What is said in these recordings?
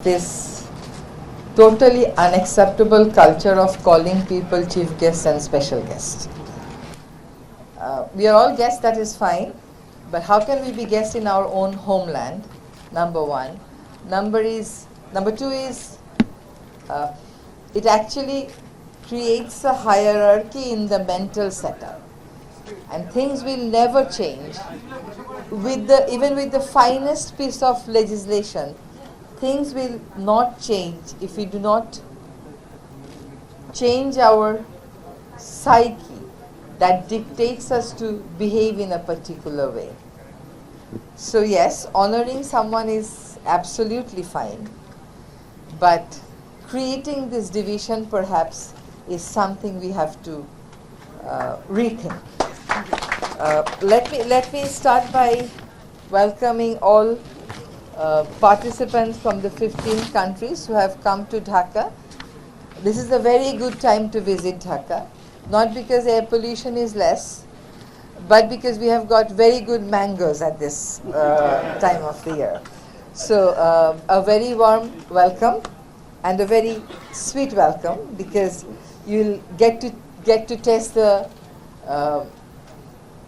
this totally unacceptable culture of calling people chief guests and special guests. We are all guests, that is fine, but how can we be guests in our own homeland? Number one. Number two is it actually creates a hierarchy in the mental setup, and things will never change. Even with the finest piece of legislation, things will not change if we do not change our psyche that dictates us to behave in a particular way. So yes, honoring someone is absolutely fine, but creating this division perhaps is something we have to rethink. Let me start by welcoming all participants from the 15 countries who have come to Dhaka. This is a very good time to visit Dhaka, not because air pollution is less, but because we have got very good mangoes at this time of the year. So a very warm welcome and a very sweet welcome, because you'll get to taste the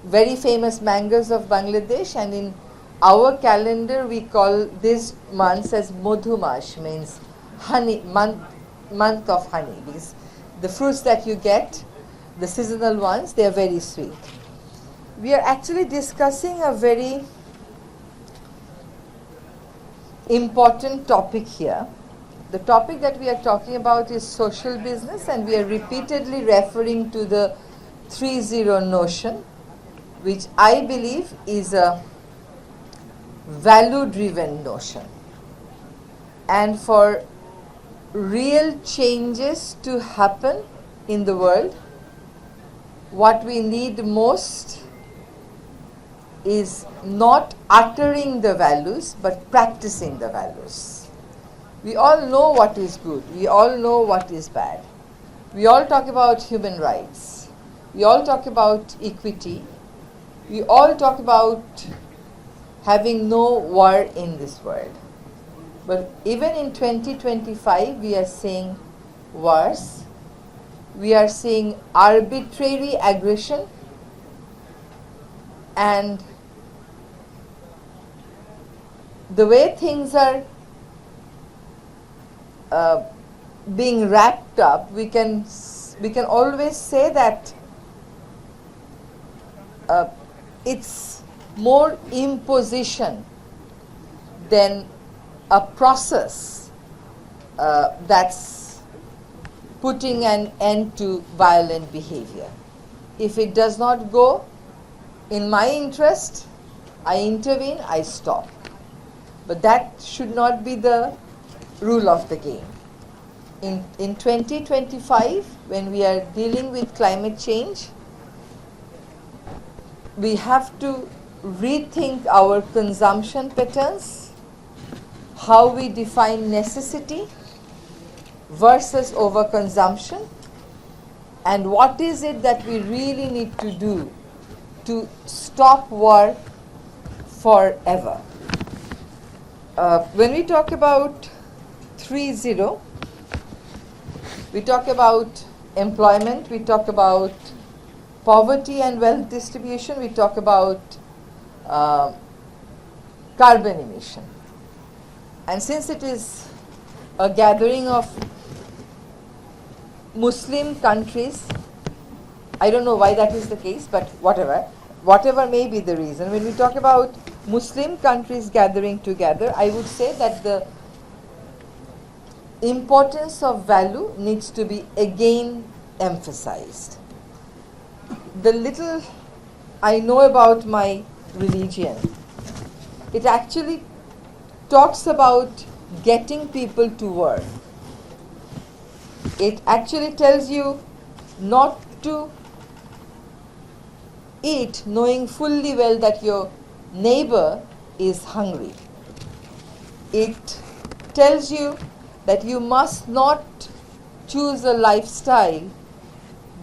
very famous mangoes of Bangladesh, and in our calendar we call these months as Madhumash, means honey month of honey, because the fruits that you get, the seasonal ones, they are very sweet. We are actually discussing a very important topic here. The topic that we are talking about is social business, and we are repeatedly referring to the 3-0 notion, which I believe is a value-driven notion. And for real changes to happen in the world, what we need most is not uttering the values, but practicing the values. We all know what is good. We all know what is bad. We all talk about human rights. We all talk about equity. We all talk about having no war in this world. But even in 2025, we are seeing wars. We are seeing arbitrary aggression, and the way things are being wrapped up, we can always say that it's more imposition than a process that's putting an end to violent behavior. If it does not go in my interest, I intervene, I stop. But that should not be the rule of the game. In 2025, when we are dealing with climate change, we have to rethink our consumption patterns, how we define necessity versus overconsumption, and what is it that we really need to do to stop war forever. When we talk about 3-0, we talk about employment, we talk about poverty and wealth distribution, we talk about carbon emission. And since it is a gathering of Muslim countries, I don't know why that is the case, but whatever may be the reason, when we talk about Muslim countries gathering together, I would say that the importance of value needs to be again emphasized. The little I know about my religion, it actually talks about getting people to work. It actually tells you not to eat knowing fully well that your neighbor is hungry. It tells you that you must not choose a lifestyle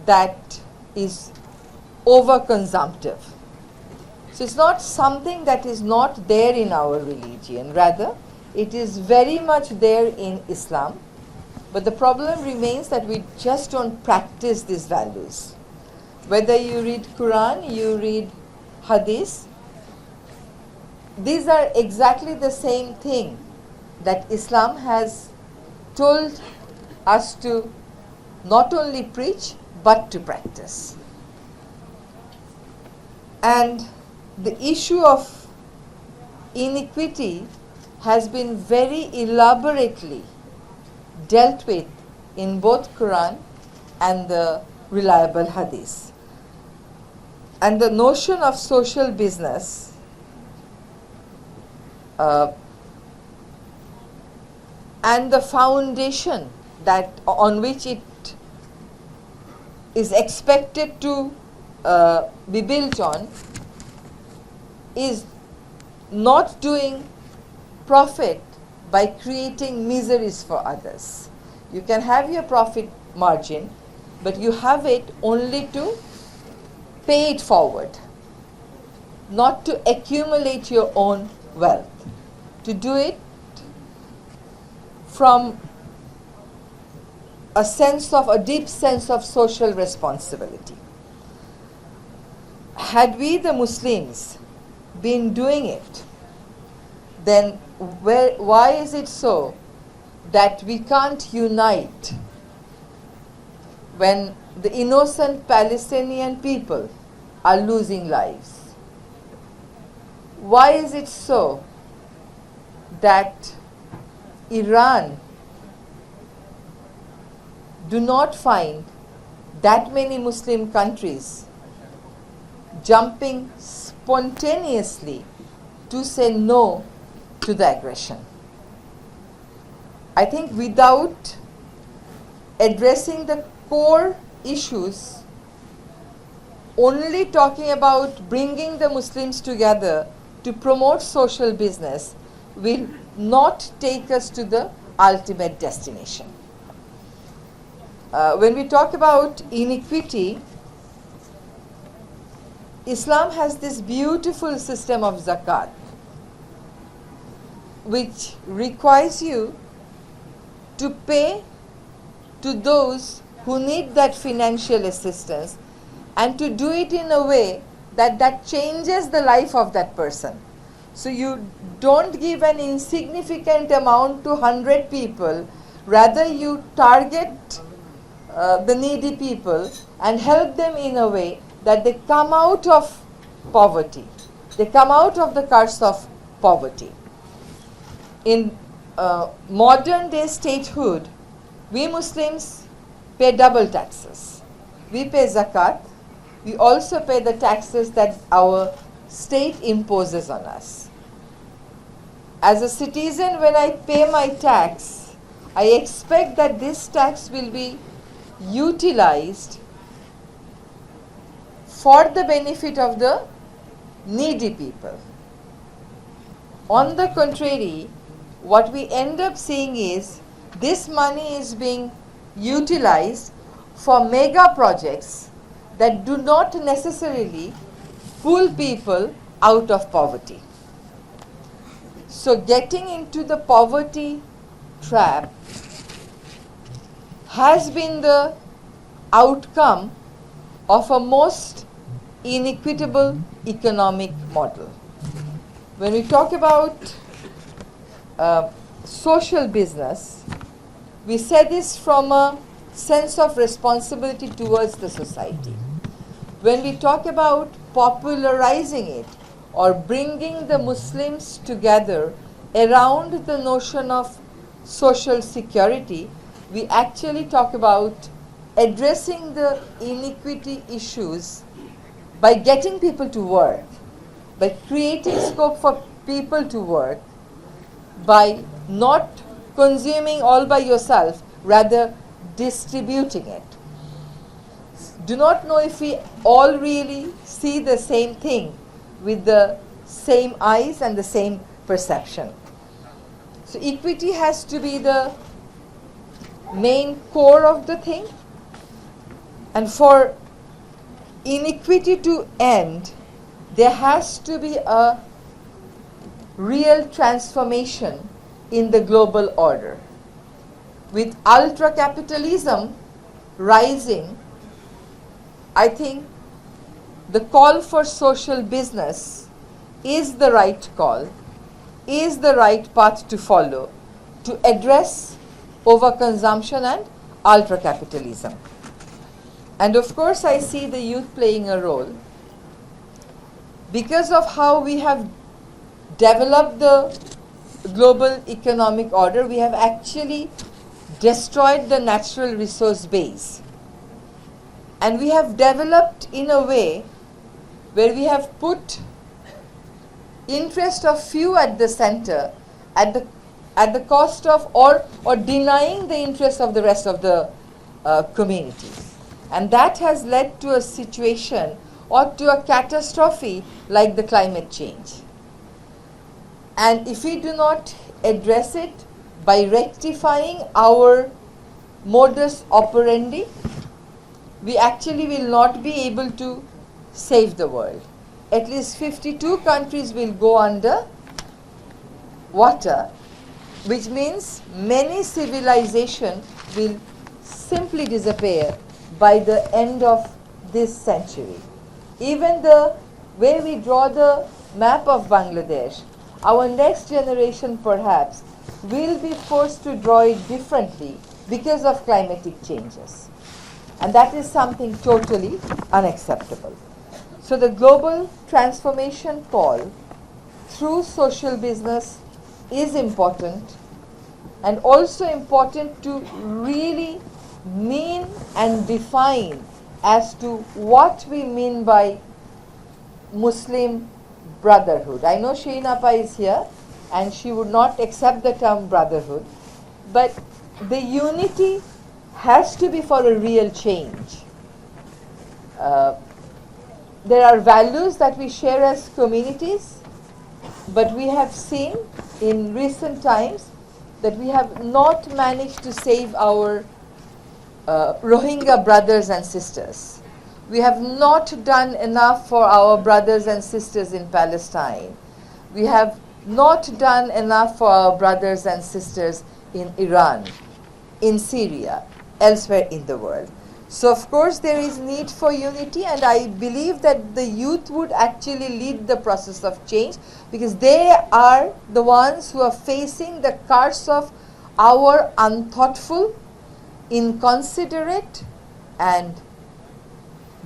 that is overconsumptive. So it's not something that is not there in our religion. Rather, It is very much there in Islam, but the problem remains that we just don't practice these values. Whether you read Quran, you read Hadith, these are exactly the same thing that Islam has told us to not only preach but to practice. And the issue of inequity has been very elaborately dealt with in both Quran and the reliable Hadith. And the notion of social business and the foundation that on which it is expected to be built on is not doing profit by creating miseries for others. You can have your profit margin, but you have it only to pay it forward, not to accumulate your own wealth, to do it from a deep sense of social responsibility. Had we the Muslims been doing it, then why is it so that we can't unite when the innocent Palestinian people are losing lives? Why is it so that Iran do not find that many Muslim countries jumping spontaneously to say no to the aggression? I think without addressing the core issues, only talking about bringing the Muslims together to promote social business will not take us to the ultimate destination. When we talk about inequity, Islam has this beautiful system of Zakat, which requires you to pay to those who need that financial assistance, and to do it in a way that changes the life of that person. So you don't give an insignificant amount to 100 people, rather you target the needy people and help them in a way that they come out of poverty. They come out of the curse of poverty. In modern day statehood, we Muslims pay double taxes. We pay Zakat. We also pay the taxes that our state imposes on us. As a citizen, when I pay my tax, I expect that this tax will be utilized for the benefit of the needy people. On the contrary, what we end up seeing is this money is being utilized for mega projects that do not necessarily pull people out of poverty. So getting into the poverty trap has been the outcome of a most inequitable economic model. When we talk about social business, we say this from a sense of responsibility towards the society. When we talk about popularizing it or bringing the Muslims together around the notion of social security, we actually talk about addressing the inequity issues by getting people to work, by creating scope for people to work, by not consuming all by yourself, rather distributing it. Do not know if we all really see the same thing with the same eyes and the same perception. So equity has to be the main core of the thing, and for inequity to end, there has to be a real transformation in the global order. With ultra-capitalism rising, I think the call for social business is the right call, is the right path to follow to address overconsumption and ultra-capitalism. And of course, I see the youth playing a role. Because of how we have developed the global economic order, we have actually destroyed the natural resource base. And we have developed in a way where we have put interest of few at the center at the cost of or denying the interest of the rest of the community. And that has led to a situation or to a catastrophe like the climate change. And if we do not address it by rectifying our modus operandi, we actually will not be able to save the world. At least 52 countries will go under water, which means many civilizations will simply disappear by the end of this century. Even the way we draw the map of Bangladesh, our next generation perhaps will be forced to draw it differently because of climatic changes. And that is something totally unacceptable. So the global transformation call through social business is important, and also important to really mean and define as to what we mean by Muslim brotherhood. I know Sheen Appa is here and she would not accept the term brotherhood, but the unity has to be for a real change. There are values that we share as communities, but we have seen in recent times that we have not managed to save our Rohingya brothers and sisters. We have not done enough for our brothers and sisters in Palestine. We have not done enough for our brothers and sisters in Iran, in Syria, elsewhere in the world. So of course there is need for unity, and I believe that the youth would actually lead the process of change, because they are the ones who are facing the curse of our unthoughtful, inconsiderate and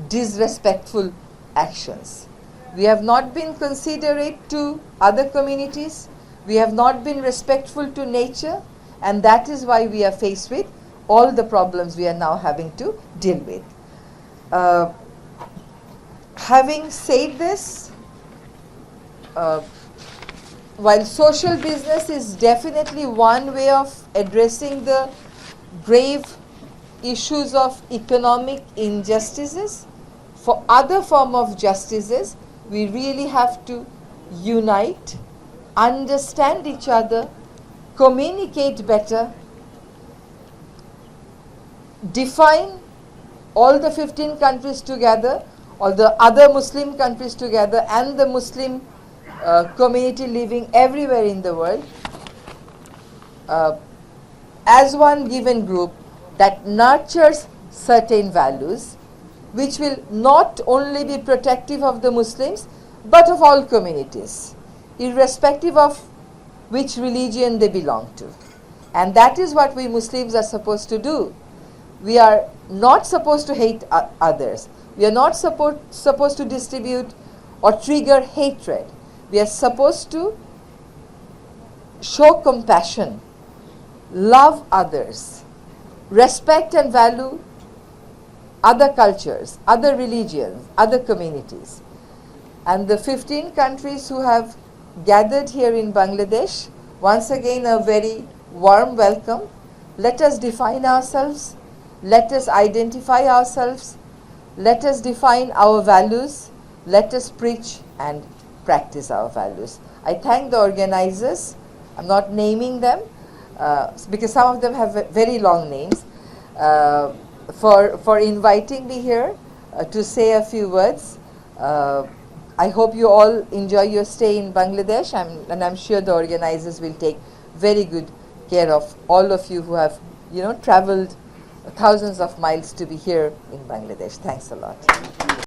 disrespectful actions. We have not been considerate to other communities, we have not been respectful to nature, and that is why we are faced with all the problems we are now having to deal with. Having said this, while social business is definitely one way of addressing the grave issues of economic injustices, for other form of justices, we really have to unite, understand each other, communicate better, define all the 15 countries together, or the other Muslim countries together, and the Muslim community living everywhere in the world as one given group that nurtures certain values, which will not only be protective of the Muslims but of all communities, irrespective of which religion they belong to. And that is what we Muslims are supposed to do. We are not supposed to hate others. We are not supposed to distribute or trigger hatred. We are supposed to show compassion, love others, respect and value other cultures, other religions, other communities. And the 15 countries who have gathered here in Bangladesh, once again a very warm welcome. Let us define ourselves. Let us identify ourselves. Let us define our values. Let us preach and practice our values. I thank the organizers. I'm not naming them because some of them have very long names, for inviting me here to say a few words. I hope you all enjoy your stay in Bangladesh, and I'm sure the organizers will take very good care of all of you who have, traveled thousands of miles to be here in Bangladesh. Thanks a lot.